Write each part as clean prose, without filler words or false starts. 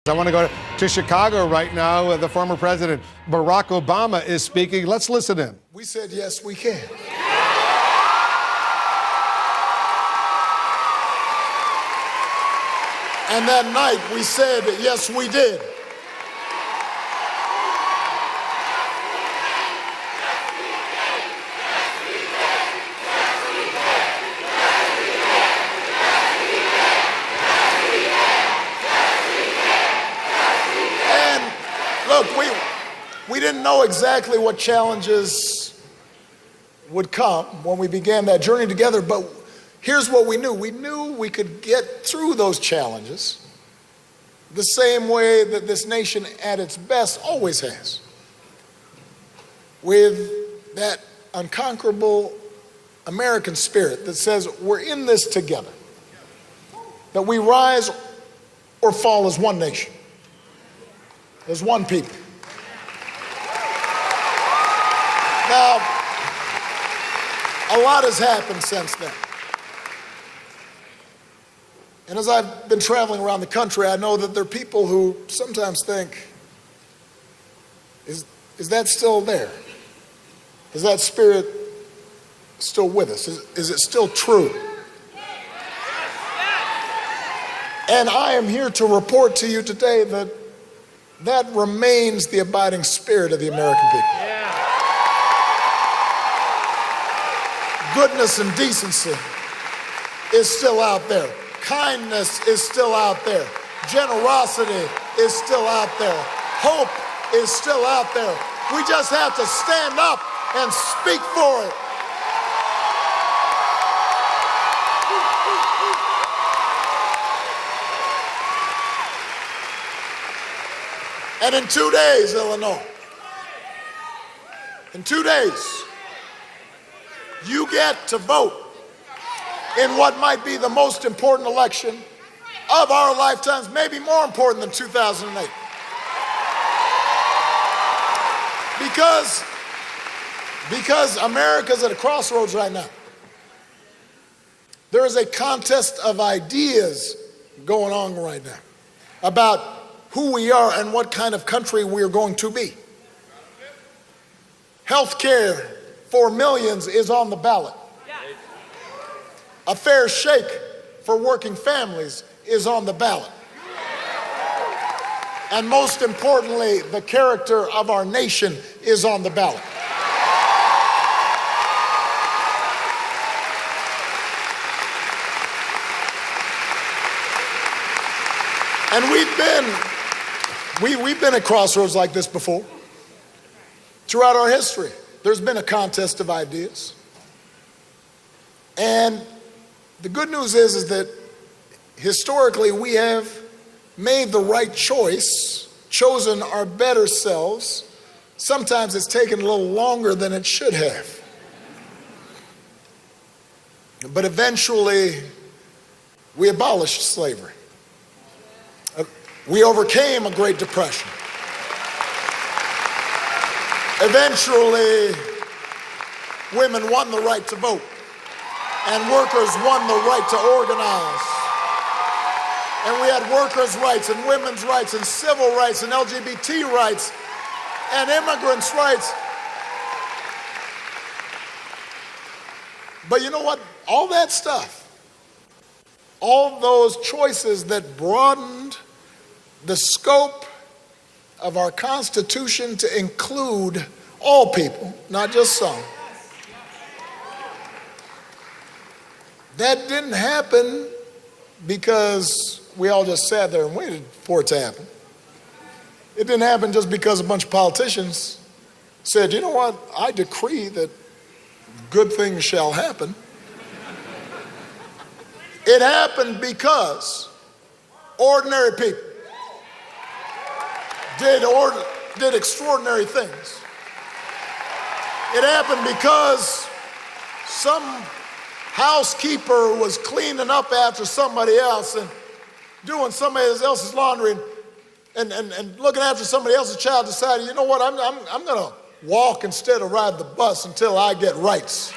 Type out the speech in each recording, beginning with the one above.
I want to go to Chicago right now. The former president, Barack Obama, is speaking. Let's listen in. We said, yes, we can. And that night we said, yes, we did. Look, we didn't know exactly what challenges would come when we began that journey together, but here's what we knew. We knew we could get through those challenges the same way that this nation at its best always has, with that unconquerable American spirit that says we're in this together, that we rise or fall as one nation. As one people. Now, a lot has happened since then. And as I've been traveling around the country, I know that there are people who sometimes think, is that still there? Is that spirit still with us? Is it still true? And I am here to report to you today that remains the abiding spirit of the American people. Yeah. Goodness and decency is still out there. Kindness is still out there. Generosity is still out there. Hope is still out there. We just have to stand up and speak for it. And in 2 days, Illinois, in 2 days, you get to vote in what might be the most important election of our lifetimes, maybe more important than 2008. Because America's at a crossroads right now. There is a contest of ideas going on right now about who we are and what kind of country we are going to be. Health care for millions is on the ballot. A fair shake for working families is on the ballot. And most importantly, the character of our nation is on the ballot. And we've been at crossroads like this before. Throughout our history, there's been a contest of ideas. And the good news is that historically we have made the right choice, chosen our better selves. Sometimes it's taken a little longer than it should have. But eventually, we abolished slavery. We overcame a Great Depression. Eventually, women won the right to vote, and workers won the right to organize. And we had workers' rights and women's rights and civil rights and LGBT rights and immigrants' rights. But you know what? All that stuff, all those choices that broadened the scope of our Constitution to include all people, not just some. That didn't happen because we all just sat there and waited for it to happen. It didn't happen just because a bunch of politicians said, you know what, I decree that good things shall happen. It happened because ordinary people did extraordinary things. It happened because some housekeeper was cleaning up after somebody else and doing somebody else's laundry and looking after somebody else's child, decided, you know what, I'm gonna walk instead of ride the bus until I get rights.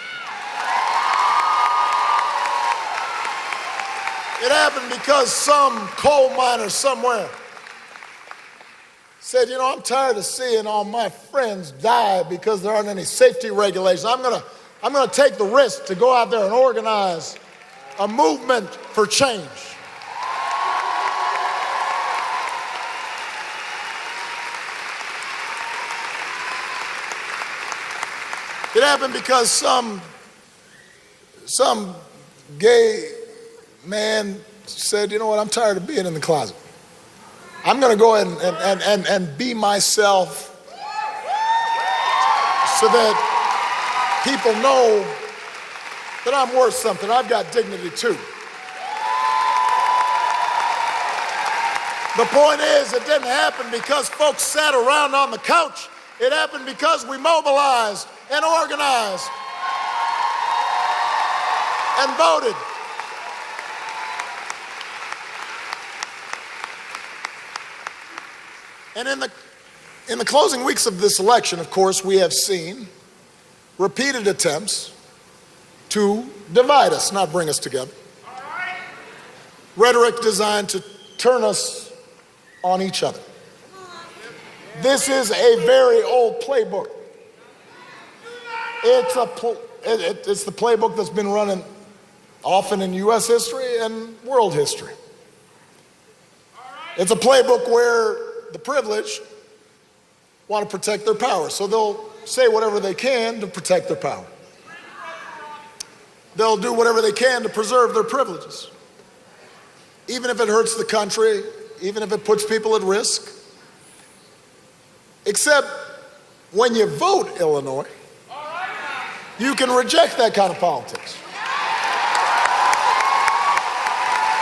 It happened because some coal miner somewhere said, you know, I'm tired of seeing all my friends die because there aren't any safety regulations. I'm gonna take the risk to go out there and organize a movement for change. It happened because some gay man said, you know what, I'm tired of being in the closet. I'm going to go ahead and be myself so that people know that I'm worth something. I've got dignity too. The point is, it didn't happen because folks sat around on the couch. It happened because we mobilized and organized and voted. And in the closing weeks of this election, of course, we have seen repeated attempts to divide us, not bring us together. Rhetoric designed to turn us on each other. This is a very old playbook. It's the playbook that's been running often in U.S. history and world history. It's a playbook where the privileged want to protect their power, so they'll say whatever they can to protect their power. They'll do whatever they can to preserve their privileges, even if it hurts the country, even if it puts people at risk. Except when you vote Illinois, you can reject that kind of politics.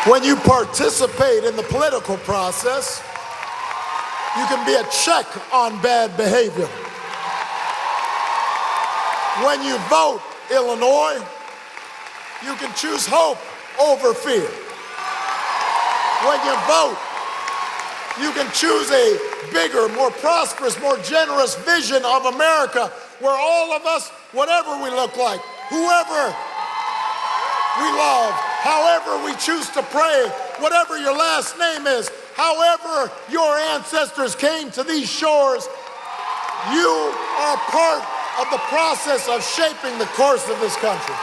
When you participate in the political process, you can be a check on bad behavior. When you vote Illinois, you can choose hope over fear. When you vote, you can choose a bigger, more prosperous, more generous vision of America where all of us, whatever we look like, whoever we love, however we choose to pray, whatever your last name is, however your ancestors came to these shores, you are part of the process of shaping the course of this country.